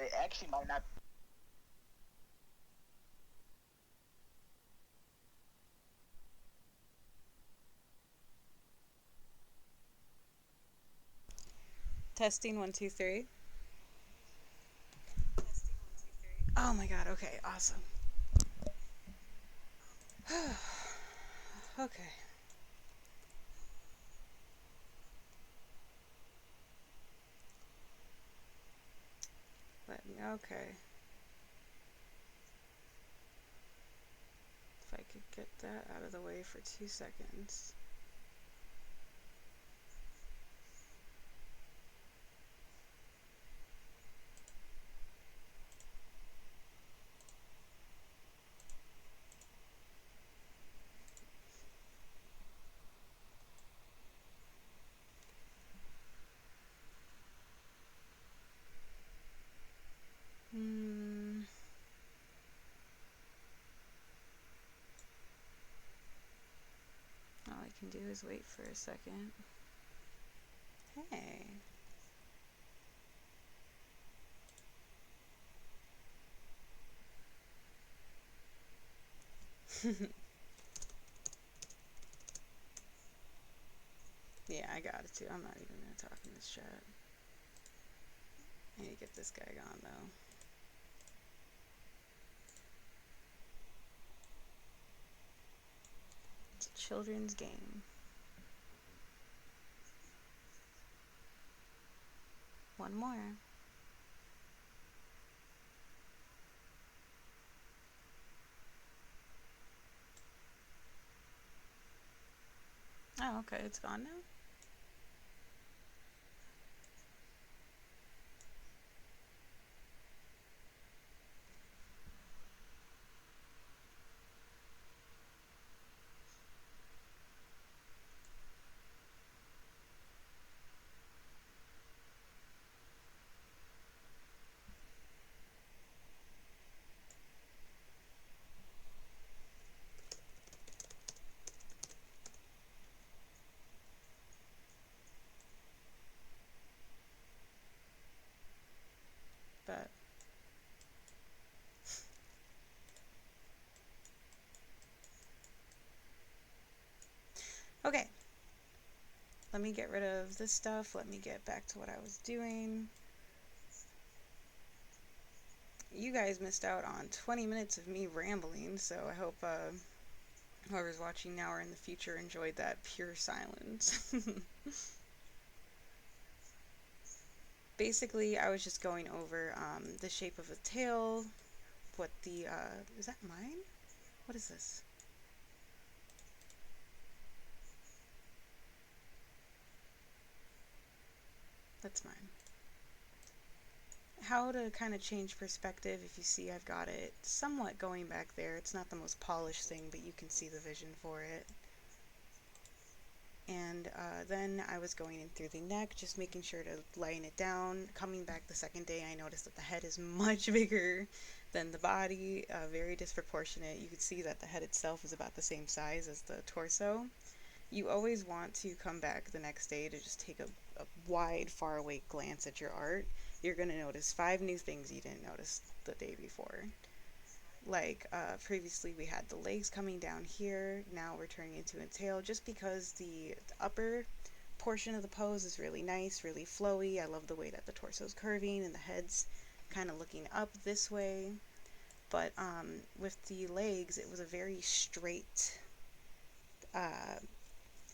it actually might not. Testing 1, 2, 3. Oh my god, okay, awesome. Okay. Okay. If I could get that out of the way for 2 seconds. Hmm. All I can do is wait for a second. Hey. Yeah, I got it too. I'm not even gonna talk in this chat. I need to get this guy gone though. It's a children's game. One more. Oh, okay, it's gone now? But okay, let me get rid of this stuff. Let me get back to what I was doing. You guys missed out on 20 minutes of me rambling, so I hope whoever's watching now or in the future enjoyed that pure silence. Basically, I was just going over the shape of the tail, what the, is that mine? What is this? That's mine. How to kind of change perspective. If you see, I've got it somewhat going back there. It's not the most polished thing, but you can see the vision for it. And then I was going in through the neck, just making sure to laying it down. Coming back the second day, I noticed that the head is much bigger than the body, very disproportionate. You could see that the head itself is about the same size as the torso. You always want to come back the next day to just take a wide, far away glance at your art. You're going to notice 5 new things you didn't notice the day before. Like previously, we had the legs coming down here. Now we're turning into a tail just because the upper portion of the pose is really nice, really flowy. I love the way that the torso is curving and the head's kind of looking up this way. But with the legs, it was a very straight, uh,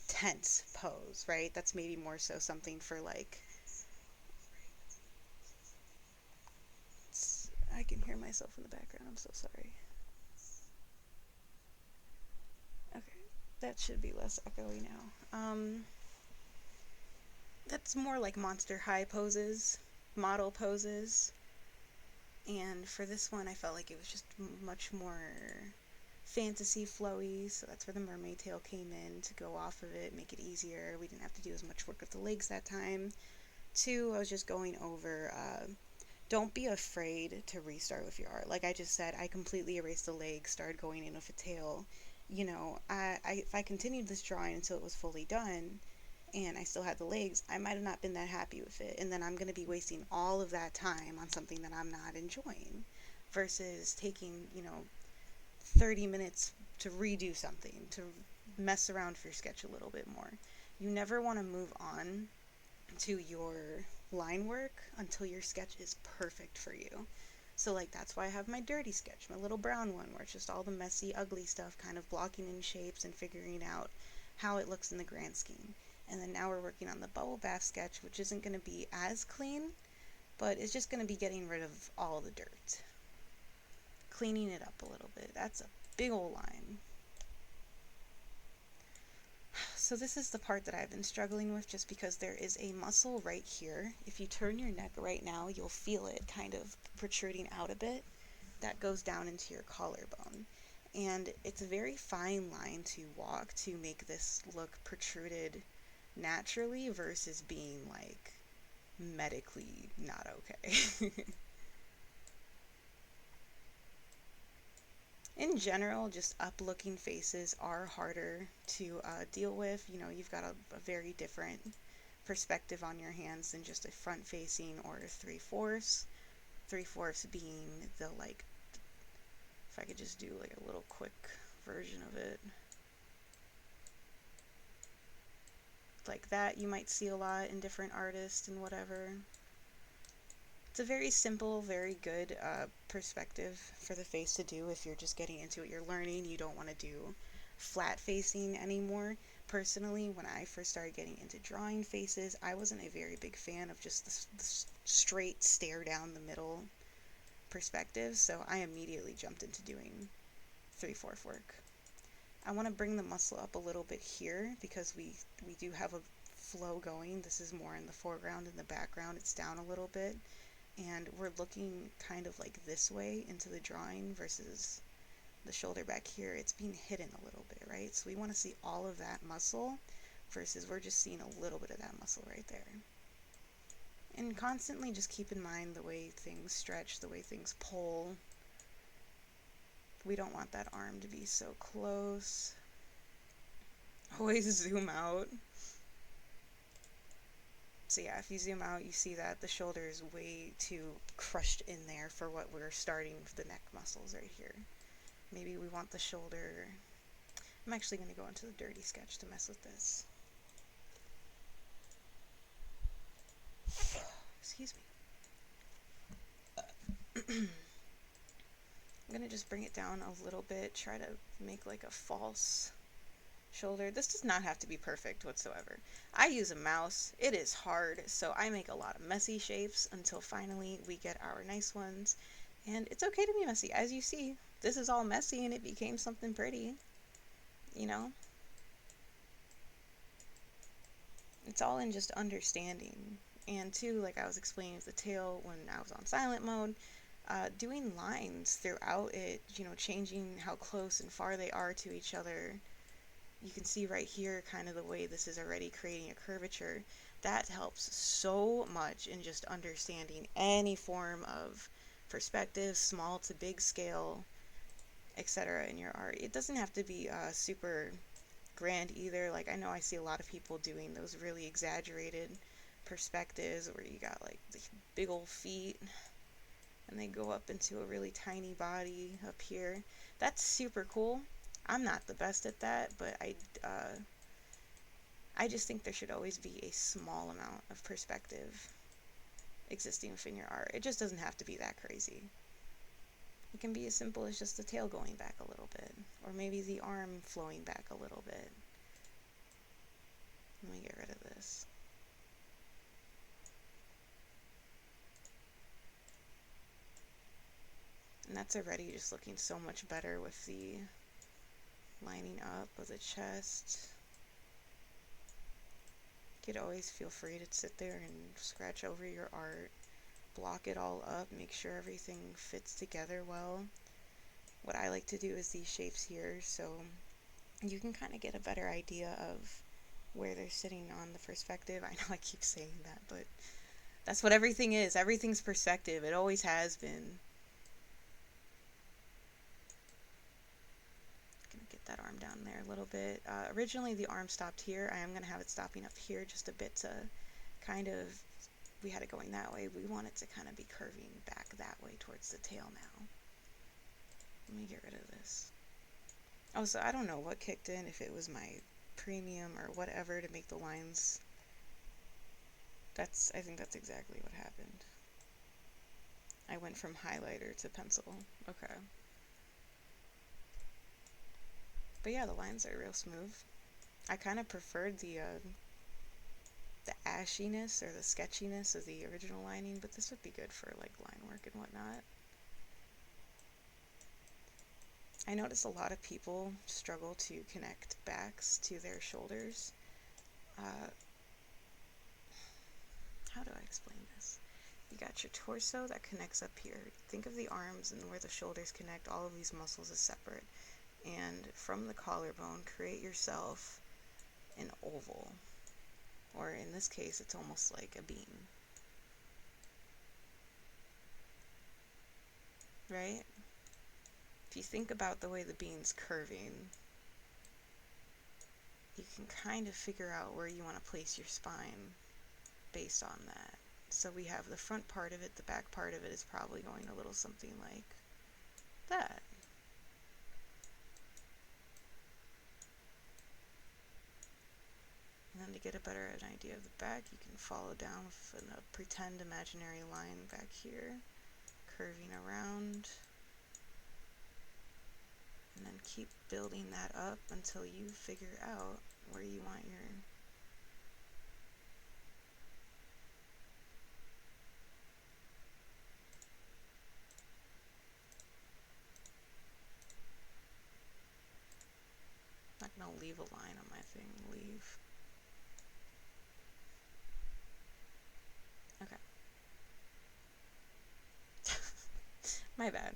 tense pose, right? That's maybe more so something for like. I can hear myself in the background. I'm so sorry. Okay, that should be less echoey now. That's more like monster high poses, model poses. And for this one, I felt like it was just much more fantasy flowy, so that's where the mermaid tail came in to go off of it, make it easier. We didn't have to do as much work with the legs that time. Two, I was just going over don't be afraid to restart with your art. Like I just said, I completely erased the legs, started going in with a tail. If I continued this drawing until it was fully done, and I still had the legs, I might have not been that happy with it. And then I'm going to be wasting all of that time on something that I'm not enjoying versus taking, 30 minutes to redo something, to mess around with your sketch a little bit more. You never want to move on to your line work until your sketch is perfect for you. So like that's why I have my dirty sketch, my little brown one, where it's just all the messy, ugly stuff kind of blocking in shapes and figuring out how it looks in the grand scheme. And then now we're working on the bubble bath sketch, which isn't going to be as clean, but it's just going to be getting rid of all the dirt. Cleaning it up a little bit. That's a big old line. So this is the part that I've been struggling with just because there is a muscle right here. If you turn your neck right now, you'll feel it kind of protruding out a bit. That goes down into your collarbone. And it's a very fine line to walk to make this look protruded naturally versus being like medically not okay. In general, just up-looking faces are harder to deal with. You've got a very different perspective on your hands than just a front-facing or a three-fourths. Three-fourths being the, like, if I could just do, like, a little quick version of it. Like that, you might see a lot in different artists and whatever. It's a very simple, very good perspective for the face to do if you're just getting into it. You're learning. You don't want to do flat facing anymore. Personally, when I first started getting into drawing faces, I wasn't a very big fan of just the straight stare down the middle perspective, so I immediately jumped into doing 3/4 work. I want to bring the muscle up a little bit here because we do have a flow going. This is more in the foreground. In the background, it's down a little bit. And we're looking kind of like this way into the drawing versus the shoulder back here. It's being hidden a little bit, right? So we want to see all of that muscle versus we're just seeing a little bit of that muscle right there. And constantly just keep in mind the way things stretch, the way things pull. We don't want that arm to be so close. Always zoom out. So yeah, if you zoom out, you see that the shoulder is way too crushed in there for what we're starting with the neck muscles right here. Maybe we want the shoulder. I'm actually going to go into the dirty sketch to mess with this. Excuse me. I'm going to just bring it down a little bit, try to make like a false shoulder. This does not have to be perfect whatsoever. I use a mouse. It is hard, so I make a lot of messy shapes until finally we get our nice ones. And it's okay to be messy. As you see, this is all messy and it became something pretty. It's all in just understanding. And too, like I was explaining with the tail when I was on silent mode, doing lines throughout it, changing how close and far they are to each other. You can see right here kind of the way this is already creating a curvature. That helps so much in just understanding any form of perspective, small to big scale, etc. in your art. It doesn't have to be super grand either. Like I know I see a lot of people doing those really exaggerated perspectives where you got like the big old feet and they go up into a really tiny body up here. That's super cool. I'm not the best at that, but I just think there should always be a small amount of perspective existing within your art. It just doesn't have to be that crazy. It can be as simple as just the tail going back a little bit, or maybe the arm flowing back a little bit. Let me get rid of this. And that's already just looking so much better with the lining up of the chest. You could always feel free to sit there and scratch over your art, block it all up, make sure everything fits together well. What I like to do is these shapes here, so you can kind of get a better idea of where they're sitting on the perspective. I know I keep saying that, but that's what everything is. Everything's perspective. It always has been. Gonna get that arm down there a little bit. Originally the arm stopped here. I am going to have it stopping up here just a bit to kind of, we had it going that way. We want it to kind of be curving back that way towards the tail now. Let me get rid of this. Oh, so I don't know what kicked in, if it was my premium or whatever to make the lines. I think that's exactly what happened. I went from highlighter to pencil. Okay. But yeah, the lines are real smooth. I kind of preferred the ashiness or the sketchiness of the original lining, but this would be good for like line work and whatnot. I notice a lot of people struggle to connect backs to their shoulders. How do I explain this? You got your torso that connects up here. Think of the arms and where the shoulders connect. All of these muscles is separate. And from the collarbone, create yourself an oval. Or in this case, it's almost like a bean. Right? If you think about the way the bean's curving, you can kind of figure out where you want to place your spine based on that. So we have the front part of it, the back part of it is probably going a little something like that. And then to get a better idea of the back, you can follow down with a pretend imaginary line back here, curving around, and then keep building that up until you figure out where you want your not gonna leave a line on my thing, leave. Okay. My bad.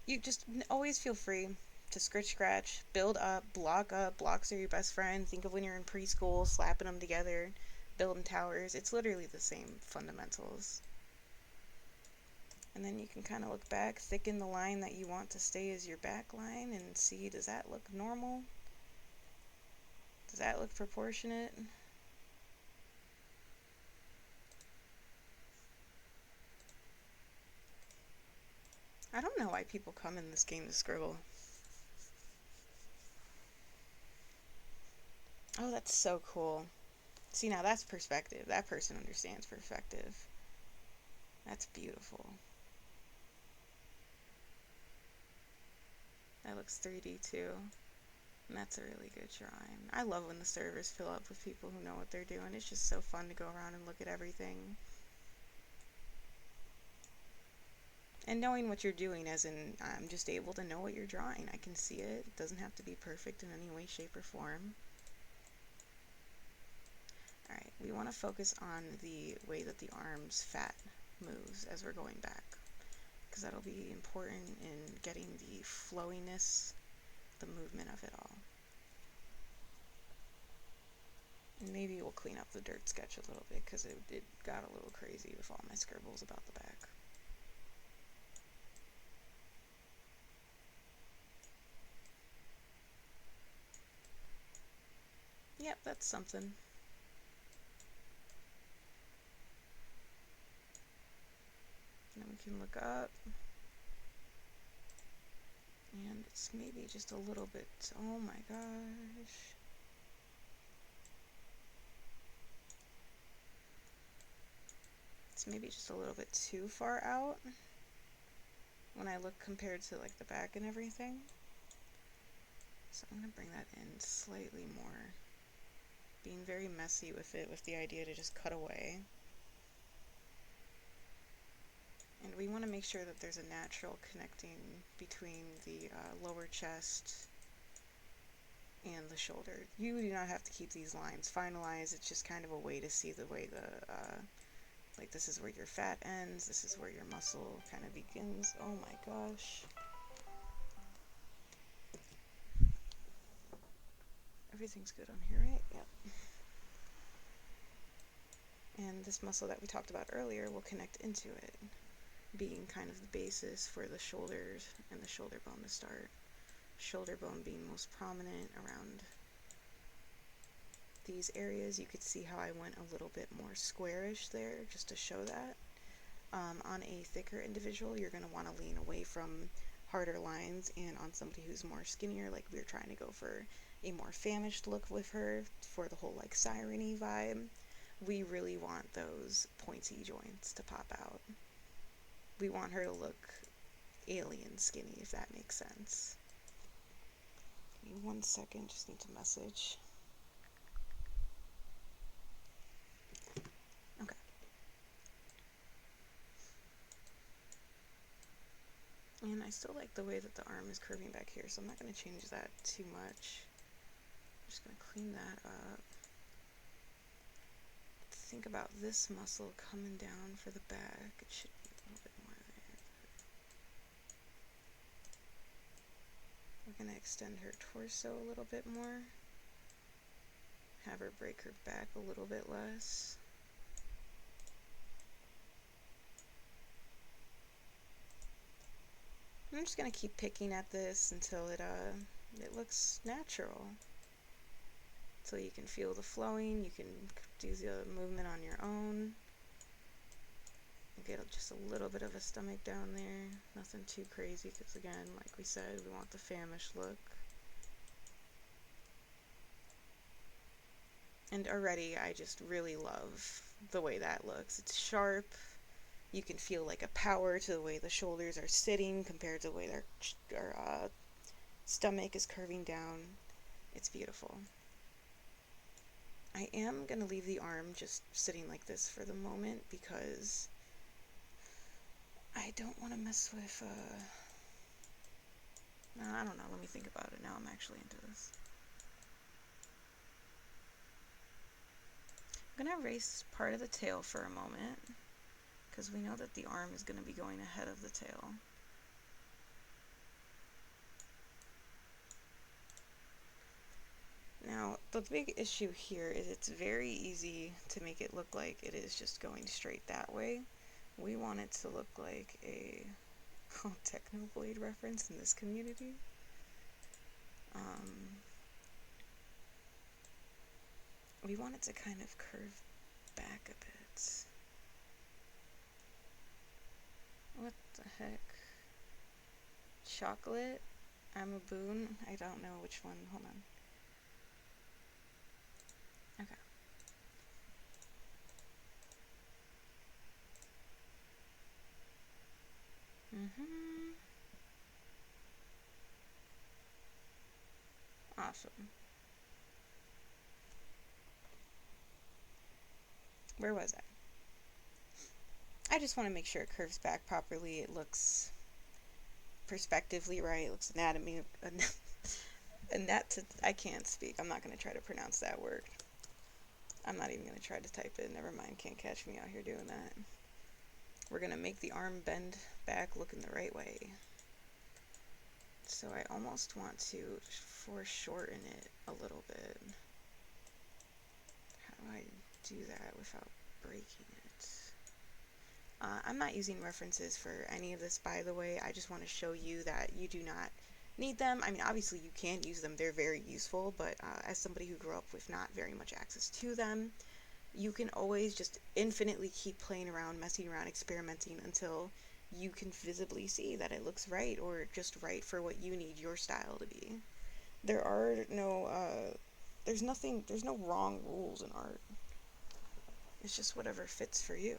You just always feel free to scratch, build up. Blocks are your best friend. Think of when you're in preschool, slapping them together, building towers. It's literally the same fundamentals. And then you can kind of look back, thicken the line that you want to stay as your back line, and see, does that look normal? Does that look proportionate? I don't know why people come in this game to scribble. Oh, that's so cool. See, now that's perspective. That person understands perspective. That's beautiful. That looks 3D too. And that's a really good drawing. I love when the servers fill up with people who know what they're doing. It's just so fun to go around and look at everything. And knowing what you're doing, as in, I'm just able to know what you're drawing. I can see it. It doesn't have to be perfect in any way, shape, or form. Alright, we want to focus on the way that the arm's fat moves as we're going back, because that'll be important in getting the flowiness, the movement of it all. And maybe we'll clean up the dirt sketch a little bit, because it got a little crazy with all my scribbles about the back. Yep, that's something. Then we can look up. And it's maybe just a little bit, oh my gosh. It's maybe just a little bit too far out when I look compared to like the back and everything. So I'm going to bring that in slightly more. Being very messy with it, with the idea to just cut away. And we want to make sure that there's a natural connecting between the lower chest and the shoulder. You do not have to keep these lines finalized. It's just kind of a way to see the way the, like this is where your fat ends, this is where your muscle kind of begins. Oh my gosh. Everything's good on here, right? Yep. And this muscle that we talked about earlier will connect into it, being kind of the basis for the shoulders and the shoulder bone to start. shoulder bone being most prominent around these areas. You could see how I went a little bit more squarish there just to show that. On a thicker individual, you're going to want to lean away from harder lines, and on somebody who's more skinnier, like we were trying to go for a more famished look with her for the whole like siren-y vibe, we really want those pointy joints to pop out. We want her to look alien skinny, if that makes sense. Give me 1 second, just need to message. Okay. And I still like the way that the arm is curving back here, so I'm not going to change that too much. I'm just going to clean that up. Think about this muscle coming down for the back. It should be a little bit more there. We're going to extend her torso a little bit more. Have her break her back a little bit less. I'm just going to keep picking at this until it looks natural. Until you can feel the flowing, you can do the movement on your own. Get just a little bit of a stomach down there. Nothing too crazy because, again, like we said, we want the famished look. And already I just really love the way that looks. It's sharp. You can feel like a power to the way the shoulders are sitting compared to the way their stomach is curving down. It's beautiful. I am going to leave the arm just sitting like this for the moment because I don't want to mess with, no, I don't know, let me think about it now. I'm actually into this. I'm going to erase part of the tail for a moment because we know that the arm is going to be going ahead of the tail. Now, the big issue here is it's very easy to make it look like it is just going straight that way. We want it to look like a Technoblade reference in this community. We want it to kind of curve back a bit. What the heck? Chocolate? I'm a boon? I don't know which one. Hold on. Okay. Awesome. Where was I? I just want to make sure it curves back properly. It looks perspectively right. It looks anatomy. I can't speak. I'm not going to try to pronounce that word. I'm not even going to try to type it. Never mind. Can't catch me out here doing that. We're going to make the arm bend back looking the right way. So I almost want to foreshorten it a little bit. How do I do that without breaking it? I'm not using references for any of this, by the way. I just want to show you that you do not need them. I mean, obviously you can use them. They're very useful, but as somebody who grew up with not very much access to them, you can always just infinitely keep playing around, messing around, experimenting until you can visibly see that it looks right or just right for what you need your style to be. There are no, there's no wrong rules in art. It's just whatever fits for you.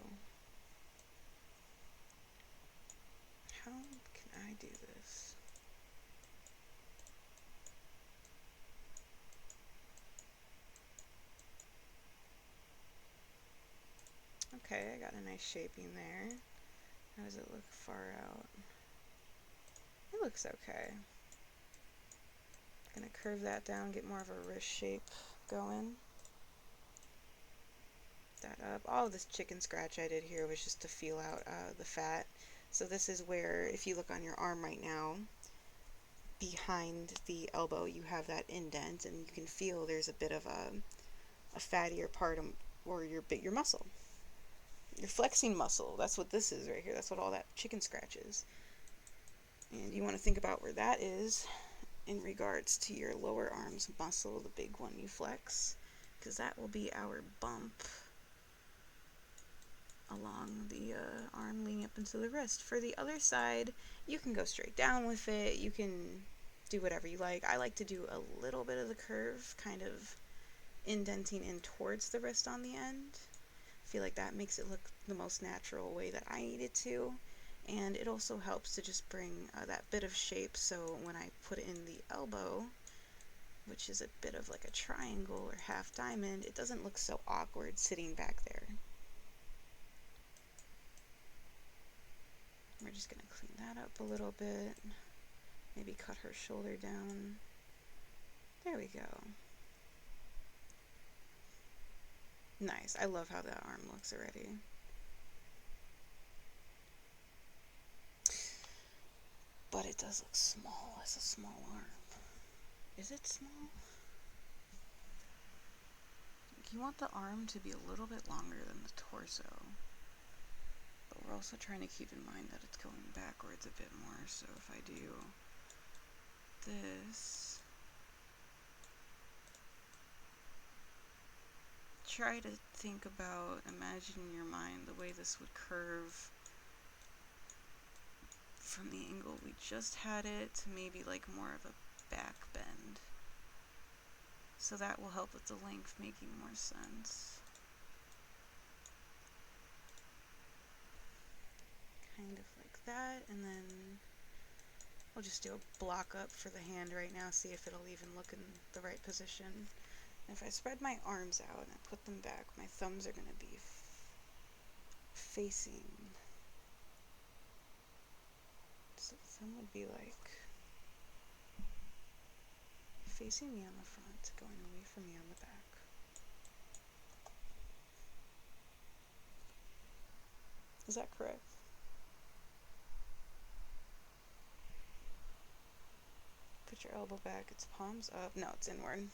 How can I do this? Okay, I got a nice shaping there. How does it look far out? It looks okay. Gonna curve that down, get more of a wrist shape going. That up. All of this chicken scratch I did here was just to feel out the fat. So this is where, if you look on your arm right now, behind the elbow you have that indent, and you can feel there's a bit of a fattier part or your muscle. Your flexing muscle. That's what this is right here. That's what all that chicken scratch is. And you want to think about where that is in regards to your lower arms muscle, the big one you flex, because that will be our bump along the arm leading up into the wrist. For the other side, you can go straight down with it. You can do whatever you like. I like to do a little bit of the curve, kind of indenting in towards the wrist on the end. I feel like that makes it look the most natural way that I need it to. And it also helps to just bring that bit of shape, so when I put in the elbow, which is a bit of like a triangle or half diamond, it doesn't look so awkward sitting back there. We're just going to clean that up a little bit. Maybe cut her shoulder down. There we go. Nice. I love how that arm looks already. But it does look small as a small arm. Is it small? You want the arm to be a little bit longer than the torso. But we're also trying to keep in mind that it's going backwards a bit more. So if I do this, try to think about, imagine in your mind the way this would curve from the angle we just had it to maybe like more of a back bend. So that will help with the length making more sense. Kind of like that, and then we'll just do a block up for the hand right now, see if it'll even look in the right position. And if I spread my arms out and I put them back, my thumbs are going to be facing. So the thumb would be like facing me on the front, going away from me on the back. Is that correct? Put your elbow back, it's palms up. No, it's inward.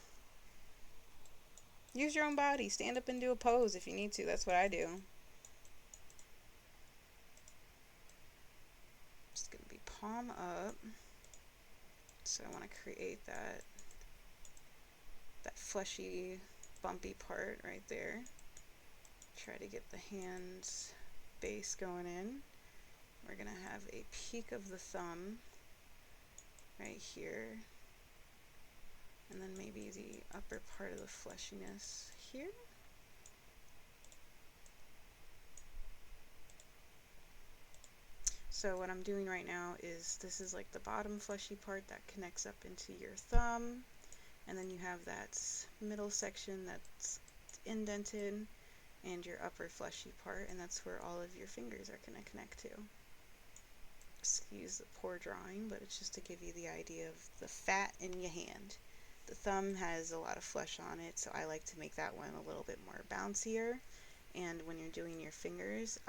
Use your own body. Stand up and do a pose if you need to. That's what I do. Just going to be palm up. So I want to create that fleshy, bumpy part right there. Try to get the hands base going in. We're going to have a peak of the thumb right here, and then maybe the upper part of the fleshiness here. So what I'm doing right now is, this is like the bottom fleshy part that connects up into your thumb, and then you have that middle section that's indented, and your upper fleshy part, and that's where all of your fingers are going to connect to. Excuse the poor drawing, but it's just to give you the idea of the fat in your hand. The thumb has a lot of flesh on it, so I like to make that one a little bit more bouncier. And when you're doing your fingers,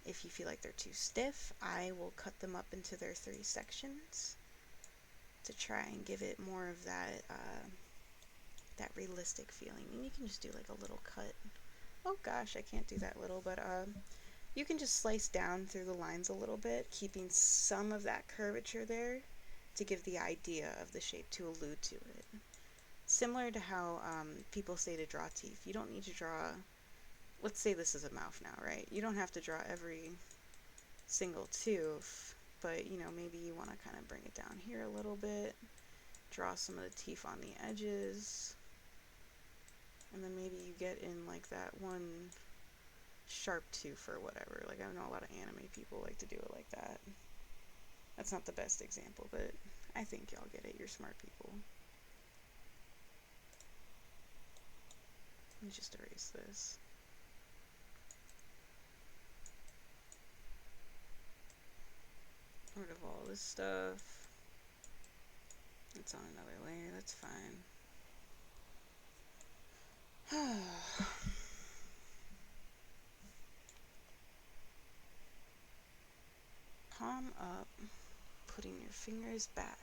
if you feel like they're too stiff, I will cut them up into their 3 sections to try and give it more of that that realistic feeling. And you can just do like a little cut. Oh gosh, I can't do that little, but you can just slice down through the lines a little bit, keeping some of that curvature there to give the idea of the shape, to allude to it. Similar to how people say to draw teeth. You don't need to draw, let's say this is a mouth now, right? You don't have to draw every single tooth, but you know, maybe you want to kind of bring it down here a little bit, draw some of the teeth on the edges, and then maybe you get in like that one sharp tooth or whatever. Like, I know a lot of anime people like to do it like that. That's not the best example, but I think y'all get it. You're smart people. Let me just erase this. Get rid of all this stuff. It's on another layer, that's fine. Palm up, putting your fingers back,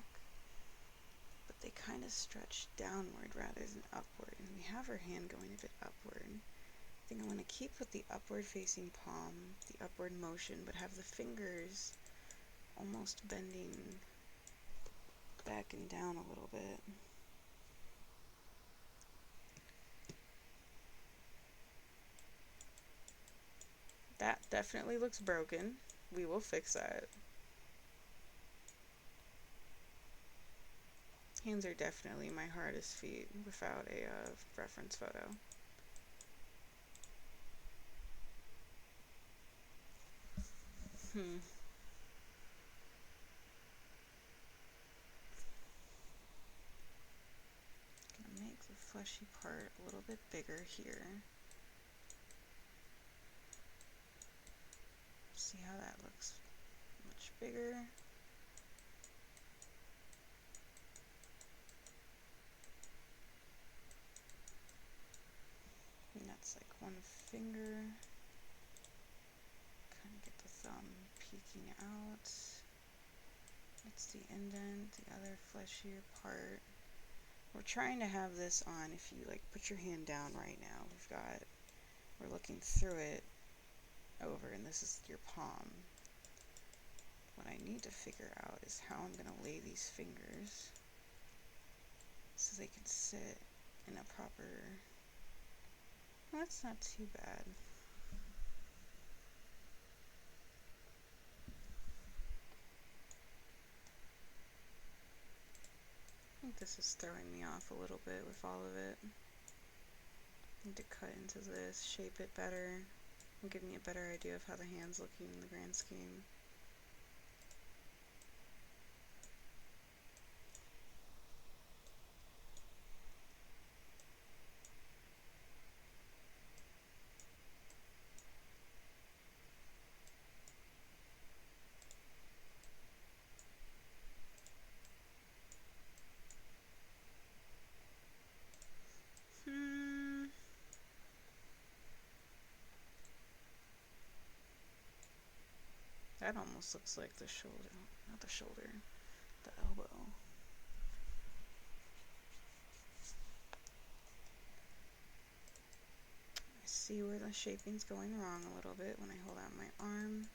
but they kind of stretch downward rather than upward, and we have our hand going a bit upward. I think I want to keep with the upward facing palm, the upward motion, but have the fingers almost bending backing down a little bit. That definitely looks broken. We will fix that. Hands are definitely my hardest feat without a reference photo. Hmm. Gonna make the fleshy part a little bit bigger here. See how that looks much bigger. And that's like one finger. Kind of get the thumb peeking out. That's the indent, the other fleshier part. We're trying to have this on, if you like put your hand down right now, we're looking through it over, and this is your palm. What I need to figure out is how I'm going to lay these fingers so they can sit in a proper, well, that's not too bad. I think this is throwing me off a little bit with all of it. Need to cut into this, shape it better, and give me a better idea of how the hand's looking in the grand scheme. That almost looks like the shoulder, not the shoulder, the elbow. I see where the shaping's going wrong a little bit when I hold out my arm.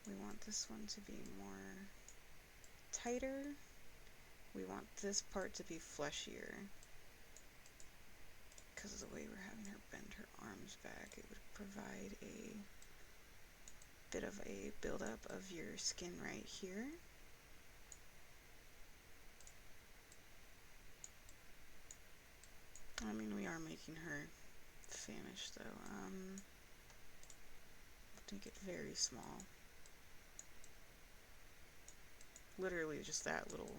We want this one to be more tighter. We want this part to be fleshier. Because of the way we're having her bend her arms back, it would provide a bit of a buildup of your skin right here. I mean, we are making her famished though. Make it very small. Literally just that little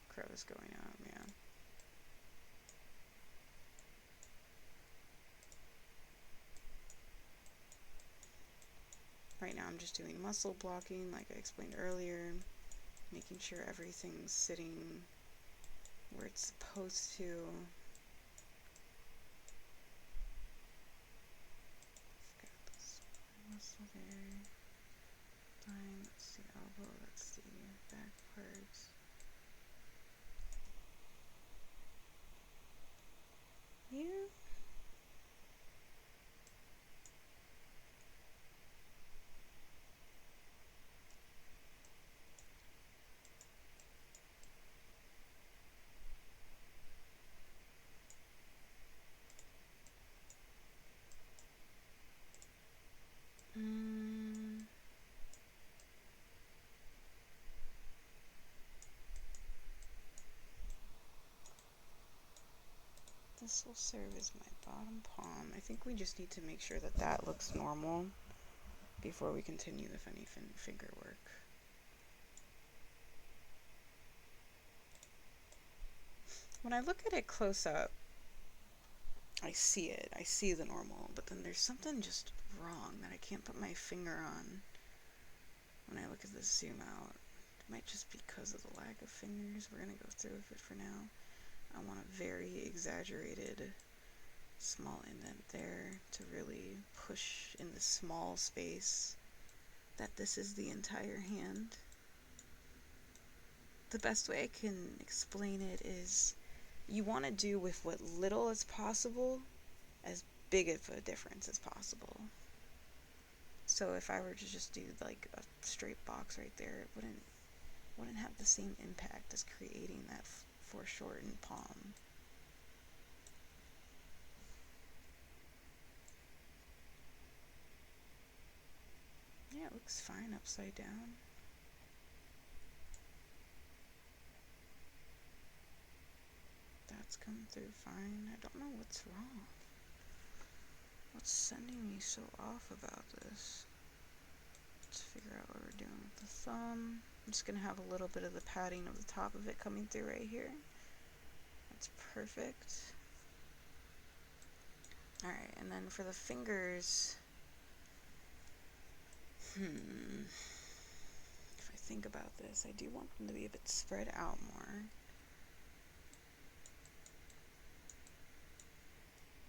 crevice going out, yeah. Right now I'm just doing muscle blocking like I explained earlier, making sure everything's sitting where it's supposed to. Got this muscle there. Fine, that's the elbow, that's the back part. Yeah. This will serve as my bottom palm. I think we just need to make sure that that looks normal before we continue with any finger work. When I look at it close up, I see it. I see the normal, but then there's something just wrong that I can't put my finger on when I look at this zoom out. It might just be because of the lack of fingers. We're going to go through with it for now. I want a very exaggerated small indent there to really push in the small space that this is the entire hand. The best way I can explain it is you want to do with what little as possible as big of a difference as possible. So if I were to just do like a straight box right there, it wouldn't have the same impact as creating that foreshortened palm. Yeah, it looks fine upside down. That's come through fine. I don't know what's wrong. What's sending me so off about this? Let's figure out what we're doing with the thumb. I'm just going to have a little bit of the padding of the top of it coming through right here. That's perfect. Alright, and then for the fingers, if I think about this, I do want them to be a bit spread out more.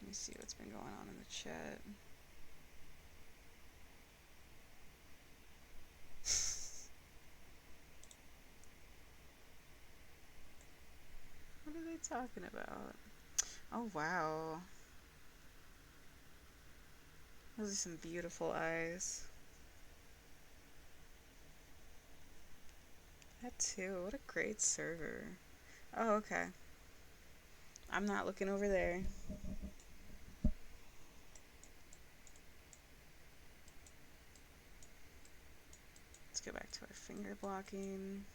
Let me see what's been going on in the chat. What are they talking about? Oh, wow. Those are some beautiful eyes. That too. What a great server. Oh, okay. I'm not looking over there. Let's go back to our finger blocking.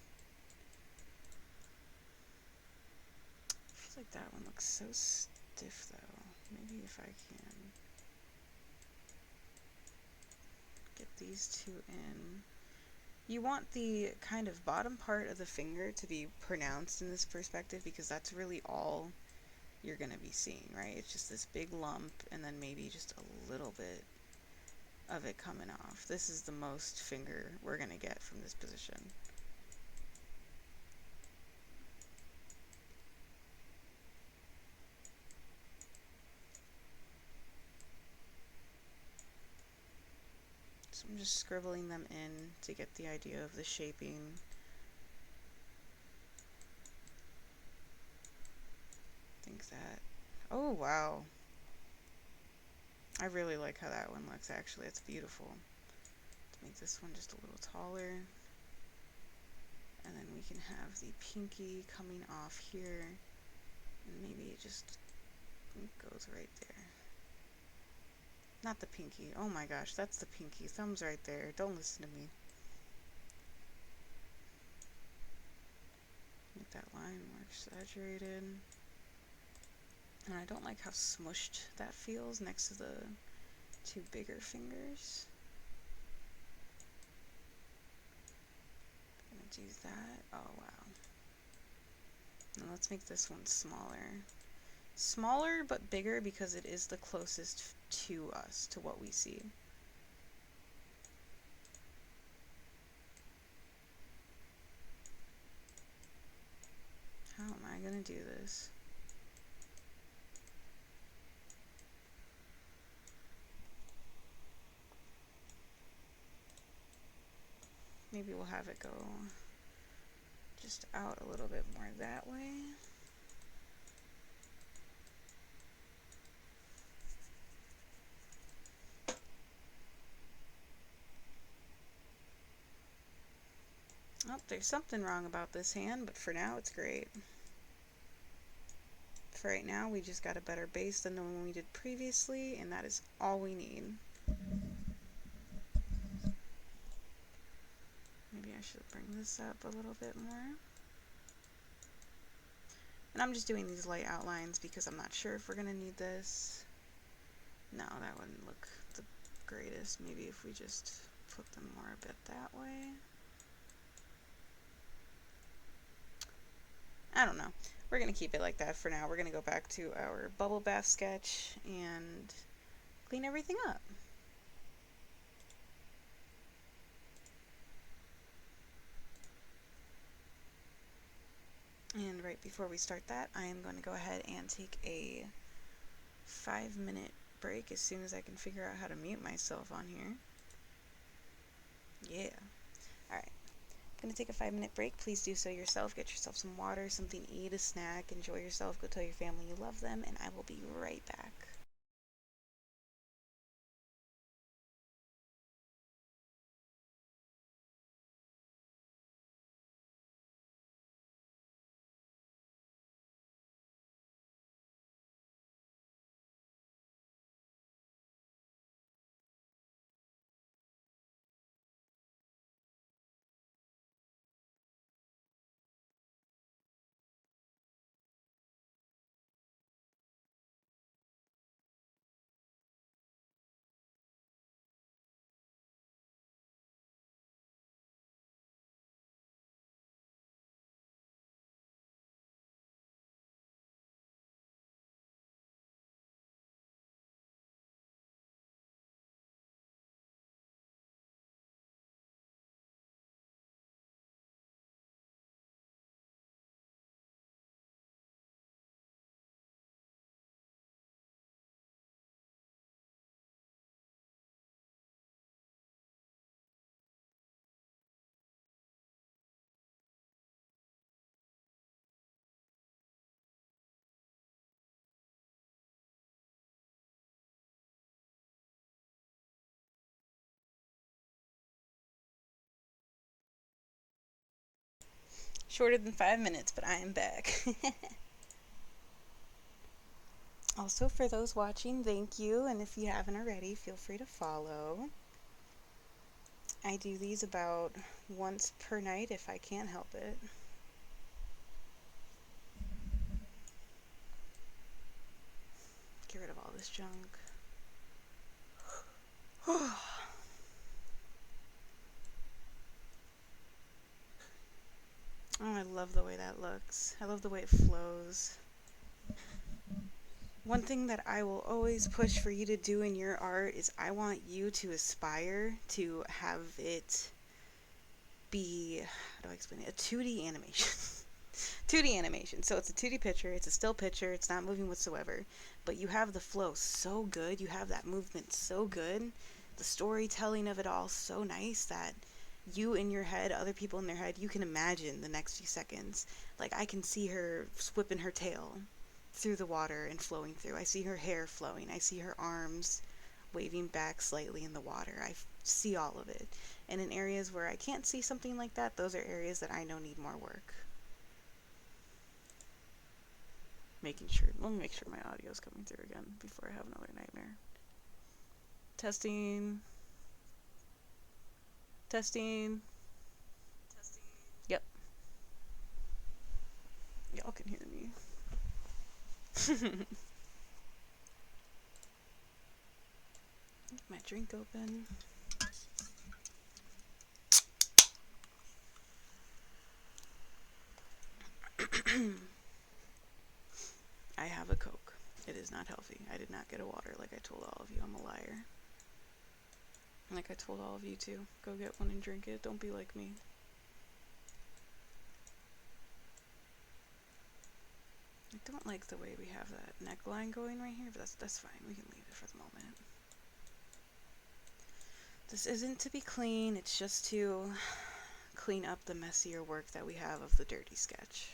Feels like that one looks so stiff though. Maybe if I can get these two in. You want the kind of bottom part of the finger to be pronounced in this perspective because that's really all you're going to be seeing, right? It's just this big lump and then maybe just a little bit of it coming off. This is the most finger we're going to get from this position. So I'm just scribbling them in to get the idea of the shaping. I think that, oh wow. I really like how that one looks actually, it's beautiful. Let's make this one just a little taller. And then we can have the pinky coming off here. And maybe it just goes right there. Not the pinky. Oh my gosh, that's the pinky. Thumb's right there. Don't listen to me. Make that line more exaggerated. And I don't like how smushed that feels next to the two bigger fingers. I'm gonna do that. Oh wow. And let's make this one smaller. Smaller but bigger because it is the closest to us, to what we see. How am I gonna do this? Maybe we'll have it go just out a little bit more that way. Oh, there's something wrong about this hand, but for now it's great. For right now, we just got a better base than the one we did previously, and that is all we need. Maybe I should bring this up a little bit more. And I'm just doing these light outlines because I'm not sure if we're going to need this. No, that wouldn't look the greatest. Maybe if we just put them more a bit that way. I don't know. We're going to keep it like that for now. We're going to go back to our bubble bath sketch and clean everything up. And right before we start that, I am going to go ahead and take a 5-minute break as soon as I can figure out how to mute myself on here. Yeah. Alright. Gonna take a 5-minute break. Please do so yourself. Get yourself some water, something to eat, a snack, enjoy yourself, go tell your family you love them, and I will be right back. Shorter than 5 minutes, but I am back. Also, for those watching, thank you, and if you haven't already, feel free to follow. I do these about once per night if I can't help it. Get rid of all this junk. Oh, I love the way that looks. I love the way it flows. One thing that I will always push for you to do in your art is I want you to aspire to have it be, how do I explain it, a 2D animation. 2D animation. So it's a 2D picture, it's a still picture, it's not moving whatsoever, but you have the flow so good, you have that movement so good, the storytelling of it all so nice that you in your head, other people in their head, you can imagine the next few seconds. Like, I can see her whipping her tail through the water and flowing through. I see her hair flowing. I see her arms waving back slightly in the water. I see all of it. And in areas where I can't see something like that, those are areas that I know need more work. Making sure, let me make sure my audio is coming through again before I have another nightmare. Testing. Testing. Yep. Y'all can hear me. Get my drink open. I have a Coke. It is not healthy. I did not get a water like I told all of you. I'm a liar. Like I told all of you to. Go get one and drink it. Don't be like me. I don't like the way we have that neckline going right here, but that's fine. We can leave it for the moment. This isn't to be clean. It's just to clean up the messier work that we have of the dirty sketch.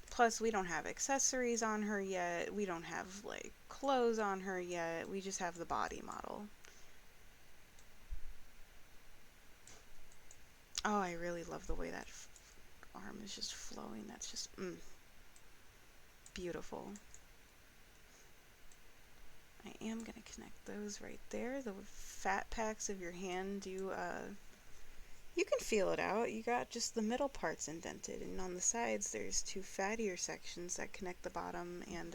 Plus, we don't have accessories on her yet. We don't have, like, clothes on her yet. We just have the body model. Oh, I really love the way that arm is just flowing. That's just, beautiful. I am going to connect those right there. The fat packs of your hand do, you can feel it out. You got just the middle parts indented, and on the sides there's two fattier sections that connect the bottom and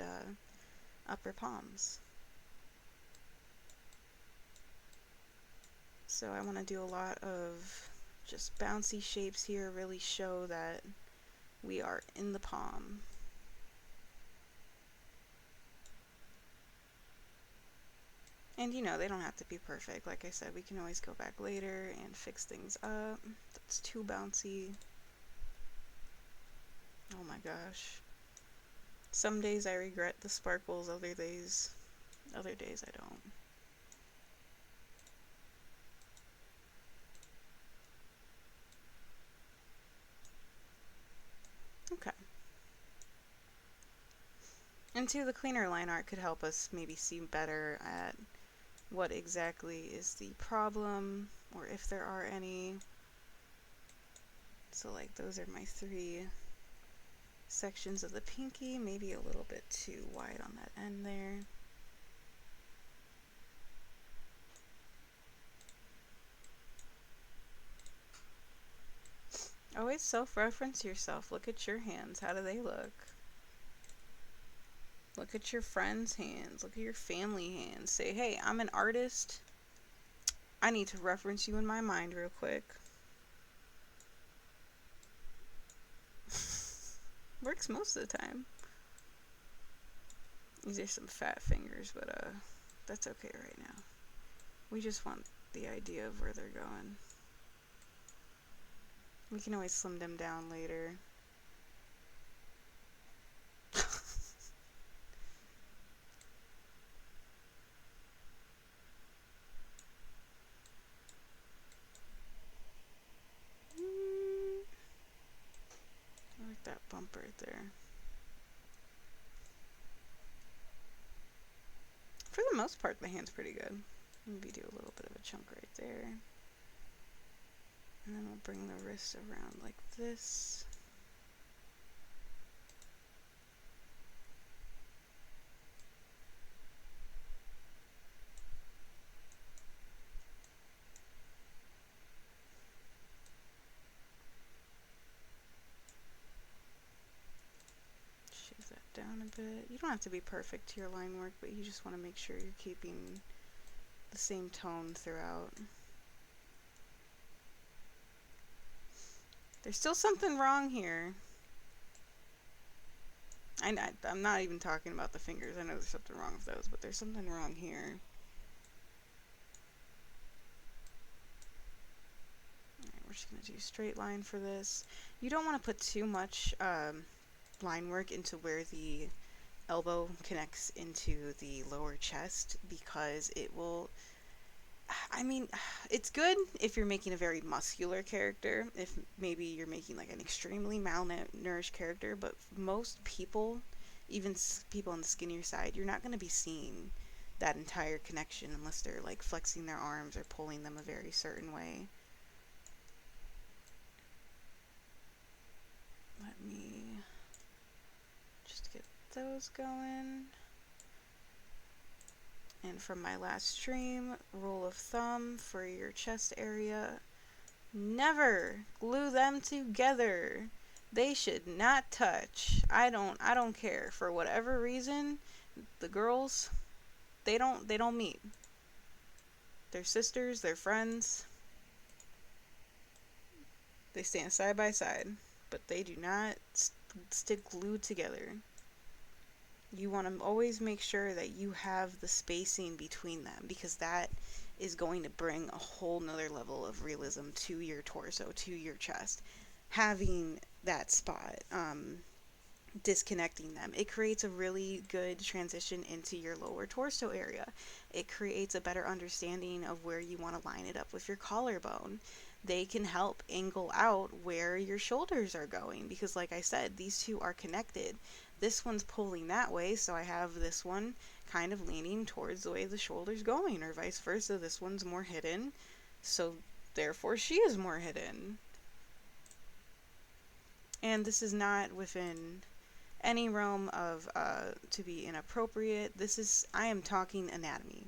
upper palms. So I want to do a lot of just bouncy shapes here, really show that we are in the palm. And you know, they don't have to be perfect. Like I said, we can always go back later and fix things up. That's too bouncy. Oh my gosh. Some days I regret the sparkles, other days I don't. Okay. And two, the cleaner line art could help us maybe see better at what exactly is the problem, or if there are any. So like those are my 3 sections of the pinky, maybe a little bit too wide on that end there. Always self-reference yourself. Look at your hands. How do they look? Look at your friends' hands. Look at your family hands. Say, hey, I'm an artist. I need to reference you in my mind real quick. Works most of the time. These are some fat fingers, but that's okay right now. We just want the idea of where they're going. We can always slim them down later. I like that bump right there. For the most part, the hand's pretty good. Maybe do a little bit of a chunk right there. And then we'll bring the wrist around like this. Shave that down a bit. You don't have to be perfect to your line work, but you just want to make sure you're keeping the same tone throughout. There's still something wrong here. I'm not even talking about the fingers. I know there's something wrong with those, but there's something wrong here. Alright, we're just going to do straight line for this. You don't want to put too much line work into where the elbow connects into the lower chest, because it will, I mean, it's good if you're making a very muscular character, if maybe you're making like an extremely malnourished character, but most people, even people on the skinnier side, you're not going to be seeing that entire connection unless they're like flexing their arms or pulling them a very certain way. Let me just get those going. And from my last stream, rule of thumb for your chest area, never glue them together. They should not touch. I don't care. For whatever reason, the girls, they don't meet. They're sisters, they're friends. They stand side by side, but they do not stick glued together. You want to always make sure that you have the spacing between them, because that is going to bring a whole nother level of realism to your torso, to your chest. Having that spot, disconnecting them, it creates a really good transition into your lower torso area. It creates a better understanding of where you want to line it up with your collarbone. They can help angle out where your shoulders are going, because like I said, these two are connected. This one's pulling that way, so I have this one kind of leaning towards the way the shoulder's going, or vice versa. This one's more hidden, so therefore she is more hidden. And this is not within any realm of to be inappropriate. I am talking anatomy.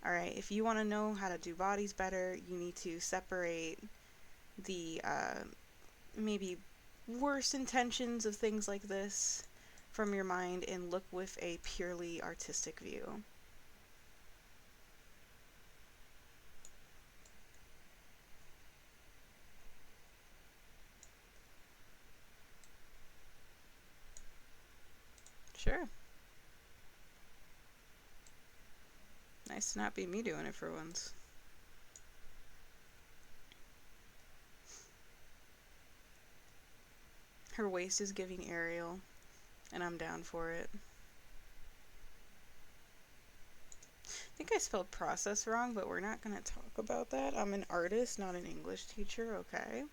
Alright, if you want to know how to do bodies better, you need to separate the maybe worse intentions of things like this from your mind and look with a purely artistic view. Sure. Nice to not be me doing it for once. Her waist is giving aerial, and I'm down for it. I think I spelled process wrong, but we're not going to talk about that. I'm an artist, not an English teacher, okay?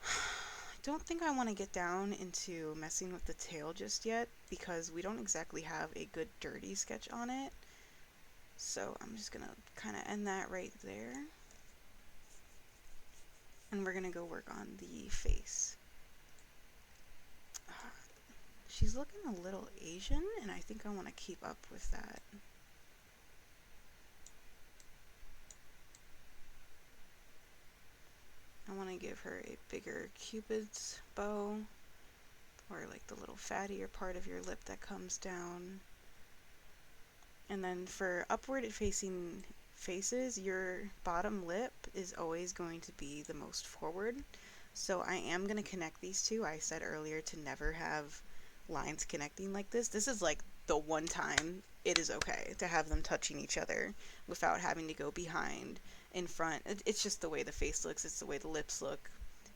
I don't think I want to get down into messing with the tail just yet, because we don't exactly have a good dirty sketch on it. So I'm just going to kind of end that right there. And we're going to go work on the face. She's looking a little Asian, and I think I want to keep up with that. I want to give her a bigger Cupid's bow, or like the little fattier part of your lip that comes down. And then for upward facing faces, your bottom lip is always going to be the most forward. So I am going to connect these two. I said earlier to never have lines connecting like this. This is like the one time it is okay to have them touching each other without having to go behind, in front. It's just the way the face looks, it's the way the lips look,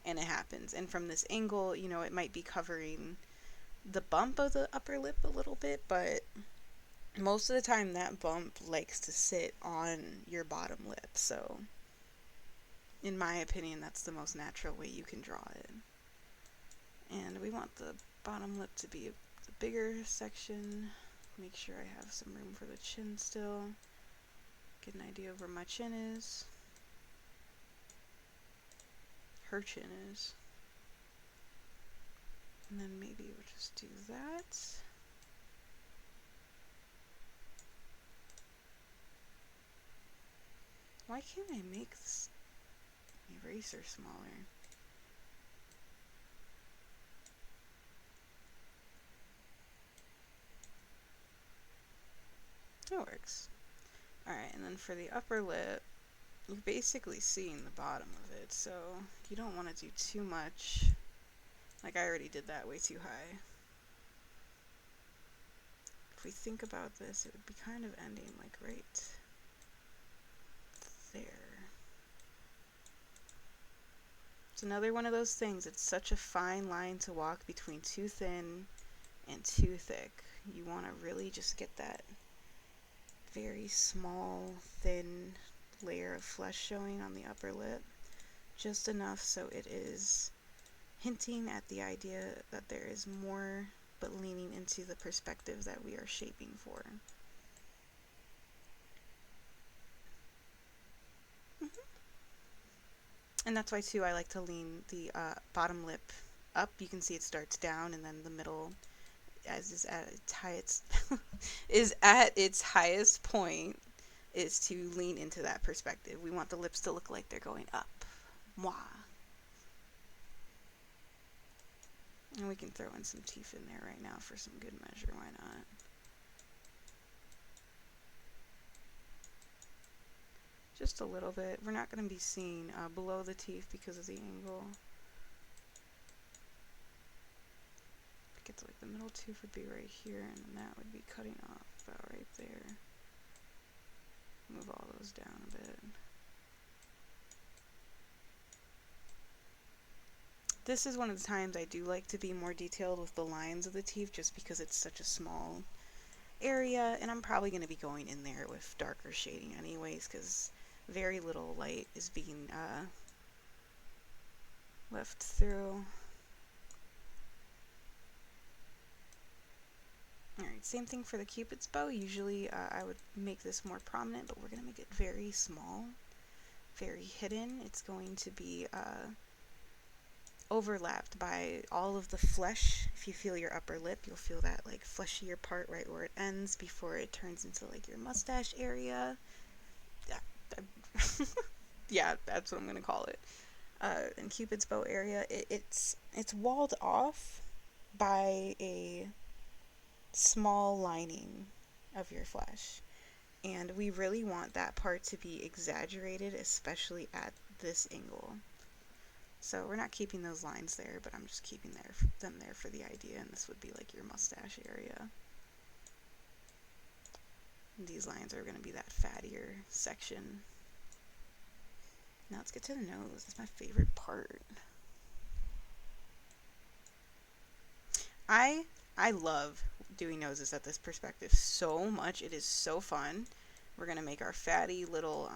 and it happens. And from this angle, you know, it might be covering the bump of the upper lip a little bit, but most of the time that bump likes to sit on your bottom lip. So in my opinion, that's the most natural way you can draw it. And we want the bottom lip to be the bigger section. Make sure I have some room for the chin still. Get an idea of where my chin is. Her chin is. And then maybe we'll just do that. Why can't I make this eraser smaller? That works. Alright, and then for the upper lip, you're basically seeing the bottom of it, so you don't want to do too much. Like, I already did that way too high. If we think about this, it would be kind of ending like right there. It's another one of those things. It's such a fine line to walk between too thin and too thick. You want to really just get that very small, thin layer of flesh showing on the upper lip. Just enough so it is hinting at the idea that there is more, but leaning into the perspective that we are shaping for. And that's why too I like to lean the bottom lip up. You can see it starts down, and then the middle, as is at its highest, is at its highest point, is to lean into that perspective. We want the lips to look like they're going up. Mwah. And we can throw in some teeth in there right now for some good measure. Why not? Just a little bit. We're not going to be seeing below the teeth because of the angle. I get to, like, the middle tooth would be right here, and then that would be cutting off about right there. Move all those down a bit. This is one of the times I do like to be more detailed with the lines of the teeth, just because it's such a small area, and I'm probably going to be going in there with darker shading anyways, because very little light is being left through. Alright, same thing for the Cupid's bow. Usually I would make this more prominent, but we're going to make it very small, very hidden. It's going to be overlapped by all of the flesh. If you feel your upper lip, you'll feel that like fleshier part right where it ends before it turns into like your mustache area. Yeah, that's what I'm going to call it. In Cupid's bow area, it's walled off by a small lining of your flesh, and we really want that part to be exaggerated, especially at this angle. So we're not keeping those lines there, but I'm just keeping them there for the idea, and this would be like your mustache area. And these lines are going to be that fattier section. Now let's get to the nose. That's my favorite part. I love doing noses at this perspective so much. It is so fun. We're going to make our fatty little,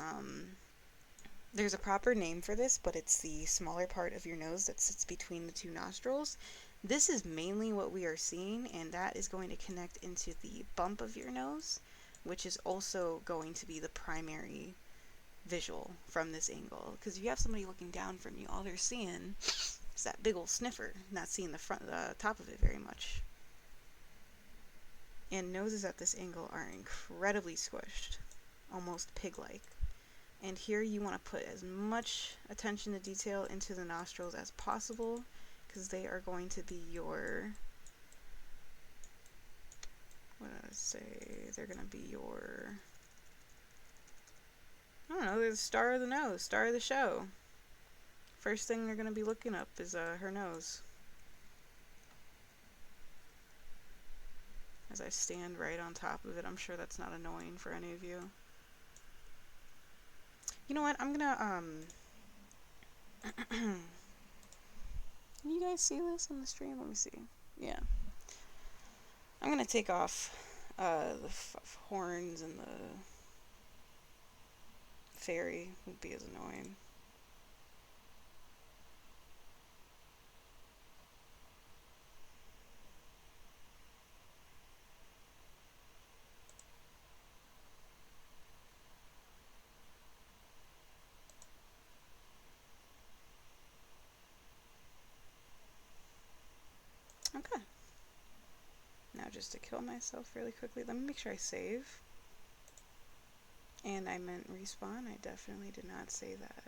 there's a proper name for this, but it's the smaller part of your nose that sits between the two nostrils. This is mainly what we are seeing, and that is going to connect into the bump of your nose, which is also going to be the primary visual from this angle. Because if you have somebody looking down from you, all they're seeing is that big old sniffer, not seeing the top of it very much. And noses at this angle are incredibly squished, almost pig-like. And here you want to put as much attention to detail into the nostrils as possible, because they are going to be your, what did I say, they're going to be your, I don't know, they're the star of the nose, star of the show. First thing they're going to be looking up is her nose. As I stand right on top of it, I'm sure that's not annoying for any of you. You know what, I'm gonna, can you guys see this on the stream? Let me see. Yeah. I'm gonna take off the horns, and the fairy would be as annoying. just to kill myself really quickly. Let me make sure I save. And I meant respawn. I definitely did not say that.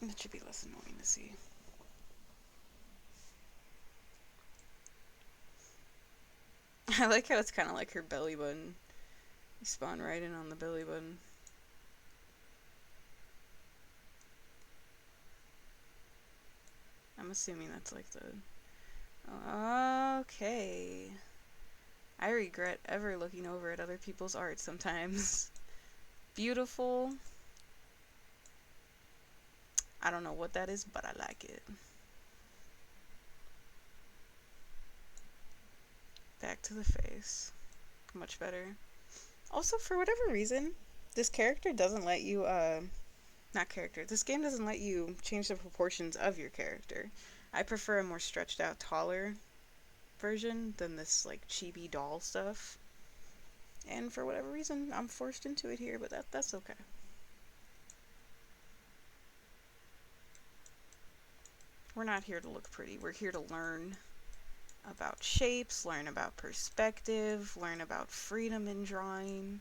That should be less annoying to see. I like how it's kind of like her belly button. You spawn right in on the belly button. I'm assuming that's like the... Okay. I regret ever looking over at other people's art sometimes. Beautiful. I don't know what that is, but I like it. Back to the face. Much better. Also, for whatever reason, this character doesn't let you, this game doesn't let you change the proportions of your character. I prefer a more stretched out, taller version than this, like, chibi doll stuff. And for whatever reason, I'm forced into it here, but that's okay. We're not here to look pretty. We're here to learn about shapes, learn about perspective, learn about freedom in drawing,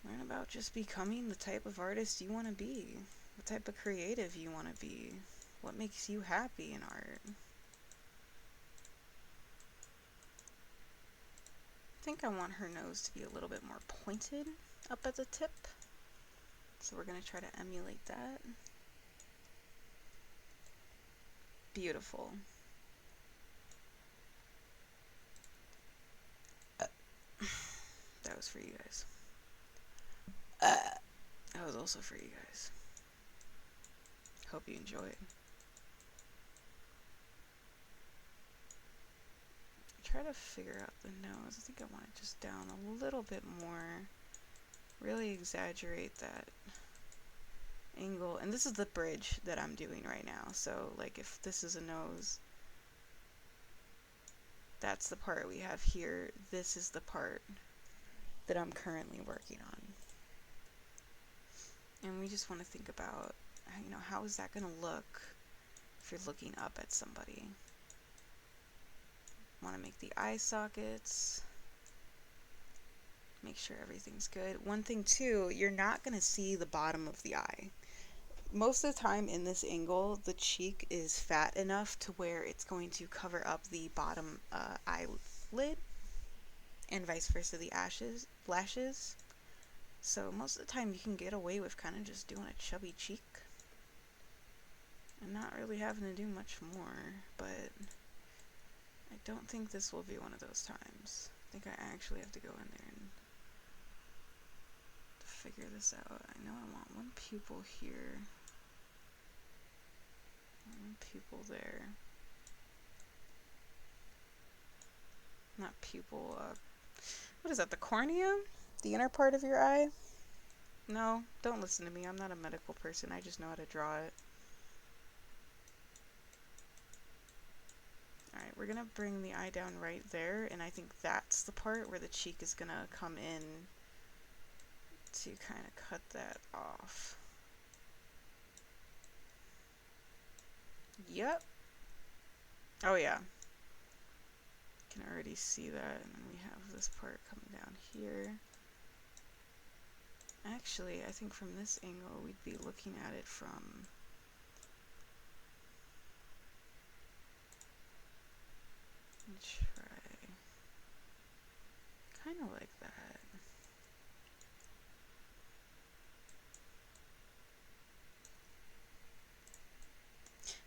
learn about just becoming the type of artist you want to be, the type of creative you want to be, what makes you happy in art. I think I want her nose to be a little bit more pointed up at the tip, so we're going to try to emulate that. Beautiful. That was for you guys. That was also for you guys. Hope you enjoyed. Try to figure out the nose. I think I want it just down a little bit more. Really exaggerate that angle. And this is the bridge that I'm doing right now. So, like, if this is a nose, that's the part we have here. This is the part that I'm currently working on. And we just want to think about, you know, how is that going to look if you're looking up at somebody? Want to make the eye sockets. Make sure everything's good. One thing too, you're not going to see the bottom of the eye. Most of the time in this angle, the cheek is fat enough to where it's going to cover up the bottom eyelid, and vice versa the lashes. So most of the time you can get away with kind of just doing a chubby cheek and not really having to do much more, but I don't think this will be one of those times. I think I actually have to go in there and figure this out. I know I want one pupil here, one pupil there. Not pupil, what is that, the cornea? The inner part of your eye? No, don't listen to me. I'm not a medical person. I just know how to draw it. Alright, we're gonna bring the eye down right there, and I think that's the part where the cheek is gonna come in to kind of cut that off. Yep. Oh yeah. You can already see that, and then we have this part coming down here. Actually, I think from this angle we'd be looking at it from try kind of like that.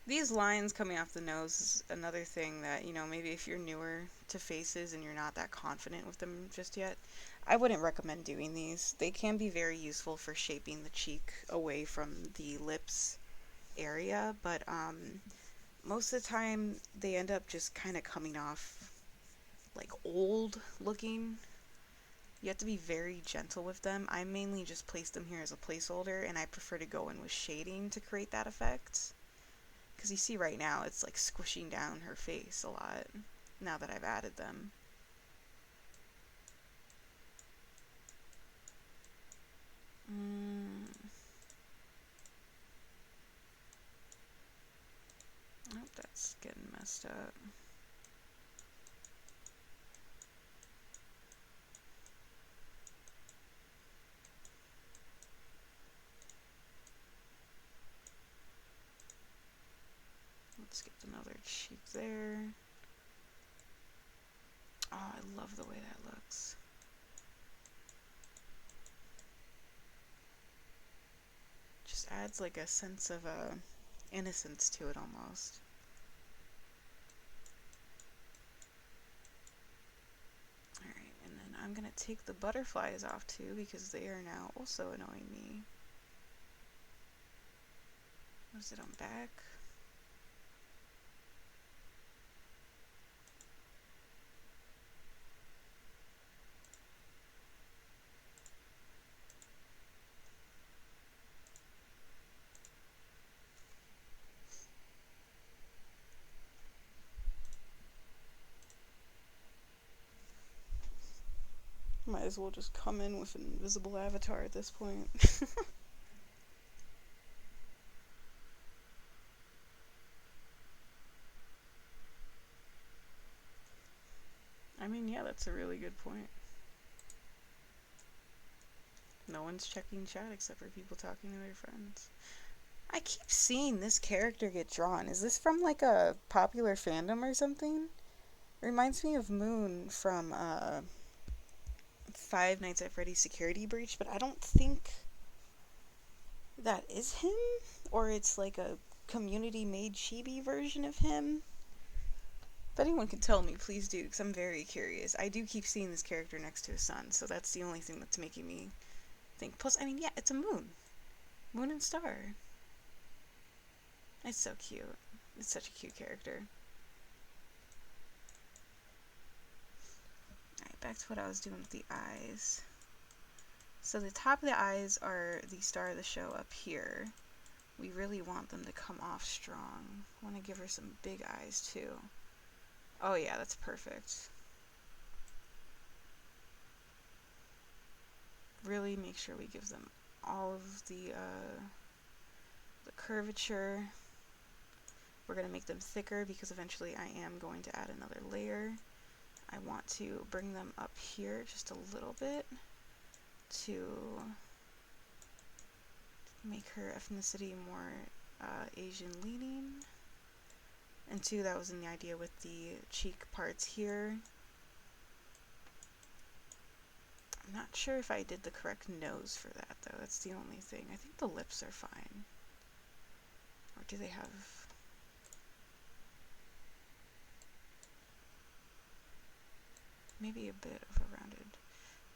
These lines coming off the nose is another thing that, you know, maybe if you're newer to faces and you're not that confident with them just yet, I wouldn't recommend doing these. They can be very useful for shaping the cheek away from the lips area, but most of the time they end up just kind of coming off like old looking. You have to be very gentle with them. I mainly just place them here as a placeholder, and I prefer to go in with shading to create that effect. Because you see right now, it's like squishing down her face a lot, now that I've added them. messed up. Let's get another cheek there. Oh, I love the way that looks. Just adds like a sense of innocence to it almost. Alright, and then I'm gonna take the butterflies off too because they are now also annoying me. Was it on back? Might as well just come in with an invisible avatar at this point. I mean, yeah, that's a really good point. No one's checking chat except for people talking to their friends. I keep seeing this character get drawn. Is this from like a popular fandom or something? It reminds me of Moon from Five Nights at Freddy's Security Breach, but I don't think that is him, or it's like a community-made chibi version of him. If anyone can tell me, please do, because I'm very curious. I do keep seeing this character next to his son, so that's the only thing that's making me think. Plus, I mean, yeah, it's a moon. Moon and Star. It's so cute. It's such a cute character. Alright, back to what I was doing with the eyes. So the top of the eyes are the star of the show up here. We really want them to come off strong. I want to give her some big eyes too. Oh yeah, that's perfect. Really make sure we give them all of the curvature. We're going to make them thicker because eventually I am going to add another layer. I want to bring them up here just a little bit to make her ethnicity more Asian leaning. And two, that was in the idea with the cheek parts here. I'm not sure if I did the correct nose for that though, that's the only thing. I think the lips are fine. Or do they have... maybe a bit of a rounded...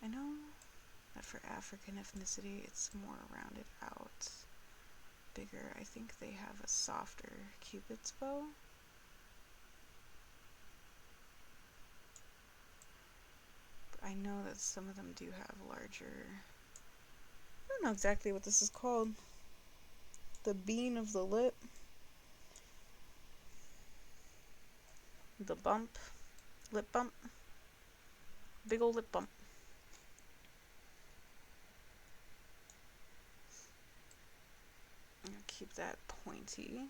I know that for African ethnicity it's more rounded out. Bigger. I think they have a softer Cupid's bow. But I know that some of them do have larger... I don't know exactly what this is called. The bean of the lip. The bump. Lip bump. Big ol' lip bump. I'm gonna keep that pointy.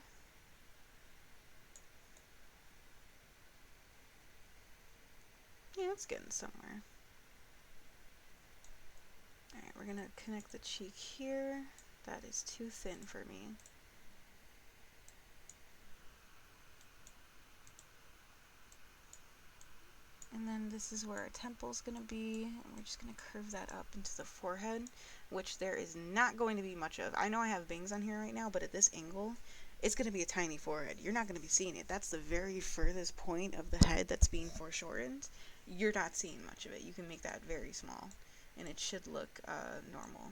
Yeah, it's getting somewhere. Alright, we're gonna connect the cheek here. That is too thin for me. And then this is where our temple's gonna be, and we're just gonna curve that up into the forehead, which there is not going to be much of. I know I have bangs on here right now, but at this angle, it's gonna be a tiny forehead. You're not gonna be seeing it. That's the very furthest point of the head that's being foreshortened. You're not seeing much of it. You can make that very small, and it should look normal.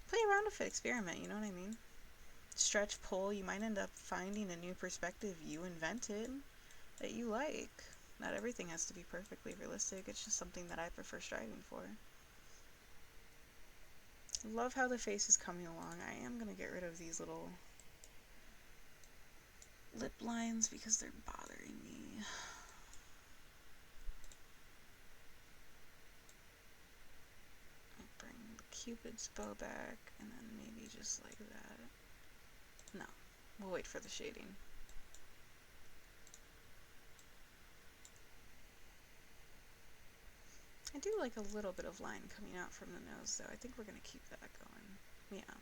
Play around with it, experiment, you know what I mean? Stretch, pull, you might end up finding a new perspective you invented that you like. Not everything has to be perfectly realistic, it's just something that I prefer striving for. Love how the face is coming along. I am going to get rid of these little lip lines because they're bothering me. Bring the Cupid's bow back, and then maybe just like that. No, we'll wait for the shading. I do like a little bit of line coming out from the nose, though. I think we're going to keep that going. Yeah.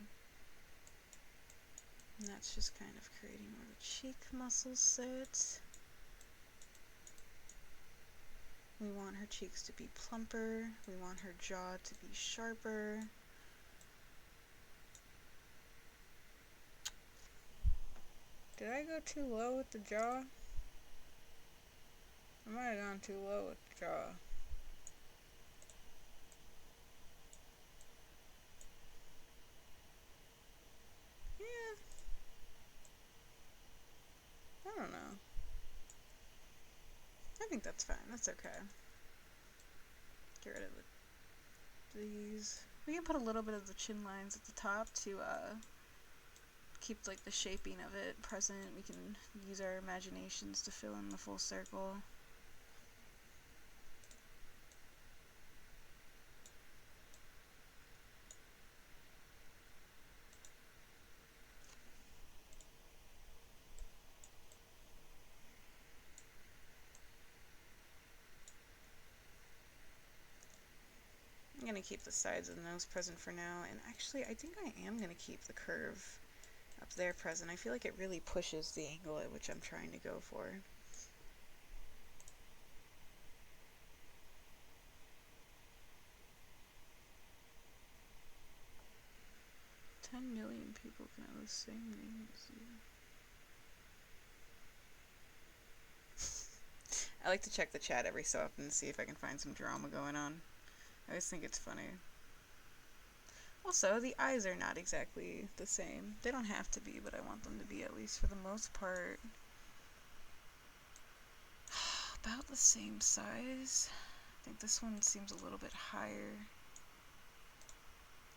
And that's just kind of creating where the cheek muscles sit. We want her cheeks to be plumper. We want her jaw to be sharper. Did I go too low with the jaw? I might have gone too low with the jaw. Yeah. I don't know. I think that's fine. That's okay. Get rid of these. We can put a little bit of the chin lines at the top to keep like the shaping of it present. We can use our imaginations to fill in the full circle. I'm going to keep the sides of the nose present for now, and actually I think I am going to keep the curve up there present. I feel like it really pushes the angle at which I'm trying to go for. "10 million people can have the same name as you." I like to check the chat every so often to see if I can find some drama going on. I always think it's funny. Also, the eyes are not exactly the same. They don't have to be, but I want them to be, at least for the most part, about the same size. I think this one seems a little bit higher.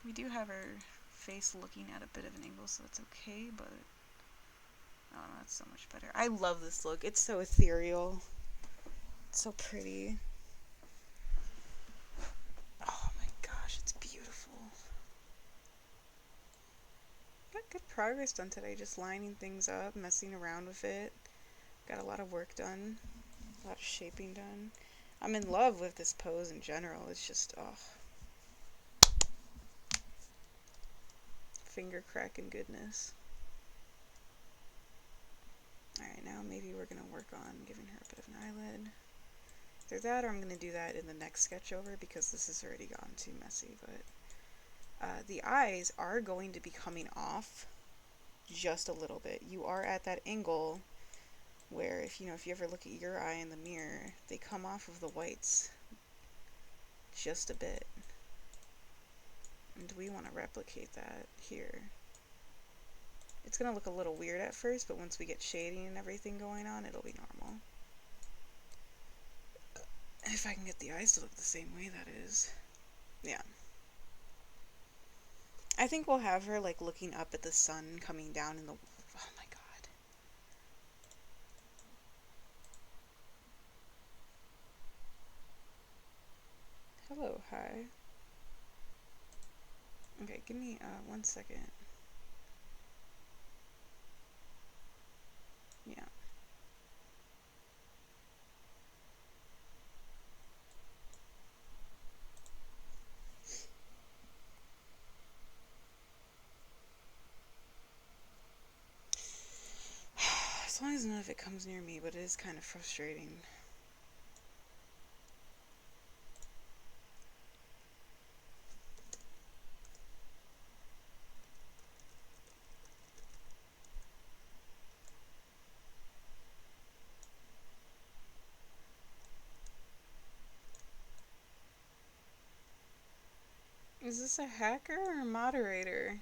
We do have her face looking at a bit of an angle, so that's okay, but oh, that's so much better. I love this look. It's so ethereal. It's so pretty. Oh my gosh, it's beautiful. Got good progress done today, just lining things up, messing around with it. Got a lot of work done, a lot of shaping done. I'm in love with this pose in general. It's just, oh, finger cracking goodness. Alright, now maybe we're going to work on giving her a bit of an eyelid. Either that, or I'm going to do that in the next sketch over, because this has already gotten too messy. But the eyes are going to be coming off just a little bit. You are at that angle where if you ever look at your eye in the mirror, they come off of the whites just a bit. And we want to replicate that here. It's going to look a little weird at first, but once we get shading and everything going on, it'll be normal. If I can get the eyes to look the same way, that is. Yeah. I think we'll have her like looking up at the sun coming down in the... Oh my god. Hello, hi. Okay, give me 1 second. Yeah. As long as none of it comes near me, but it is kind of frustrating. Is this a hacker or a moderator?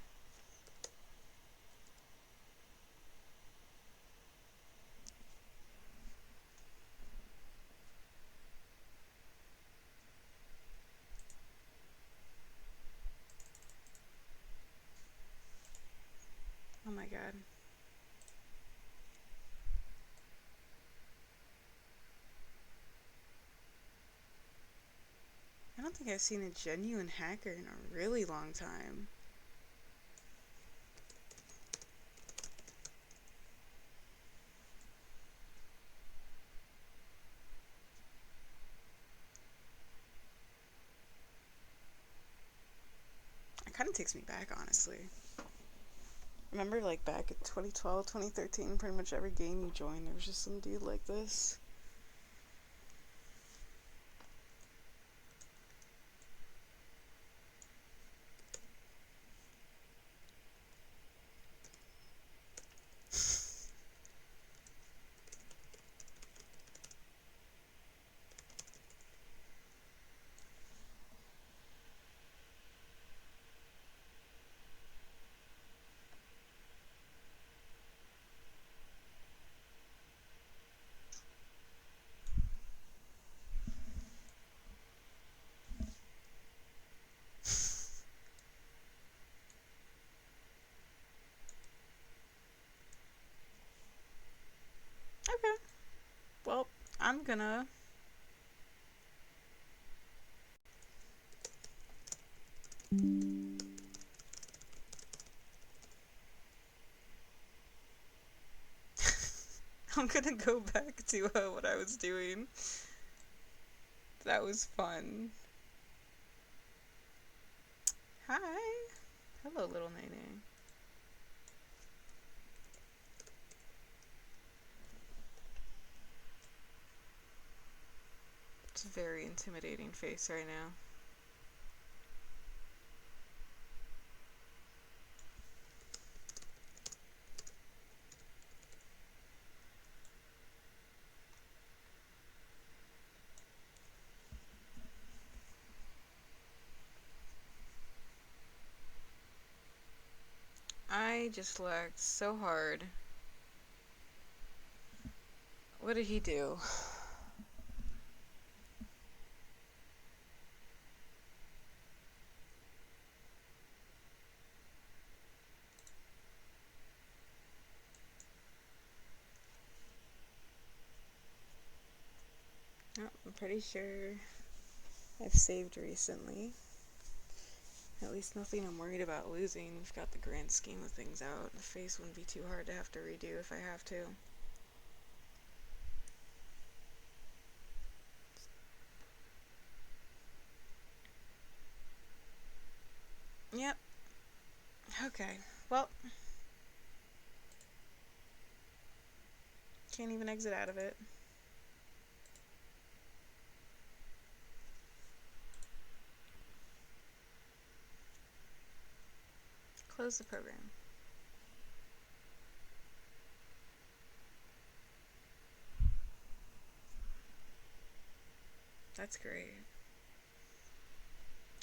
Oh my god. I don't think I've seen a genuine hacker in a really long time. kind of takes me back, honestly. Remember, like, back in 2012, 2013, pretty much every game you joined, there was just some dude like this. Okay. Well, I'm gonna. I'm gonna go back to what I was doing. That was fun. Hi. Hello, little Nene. It's a very intimidating face right now. I just lagged so hard. What did he do? Oh, I'm pretty sure I've saved recently. At least nothing I'm worried about losing. We've got the grand scheme of things out. The face wouldn't be too hard to have to redo if I have to. Yep. Okay. Well, can't even exit out of it. Close the program. That's great.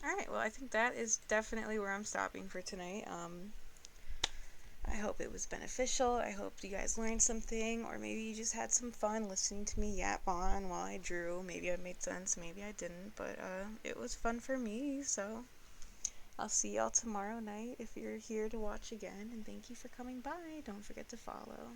Alright, well, I think that is definitely where I'm stopping for tonight. I hope it was beneficial. I hope you guys learned something, or maybe you just had some fun listening to me yap on while I drew. Maybe it made sense, maybe I didn't, but it was fun for me, so I'll see y'all tomorrow night if you're here to watch again, and thank you for coming by. Don't forget to follow.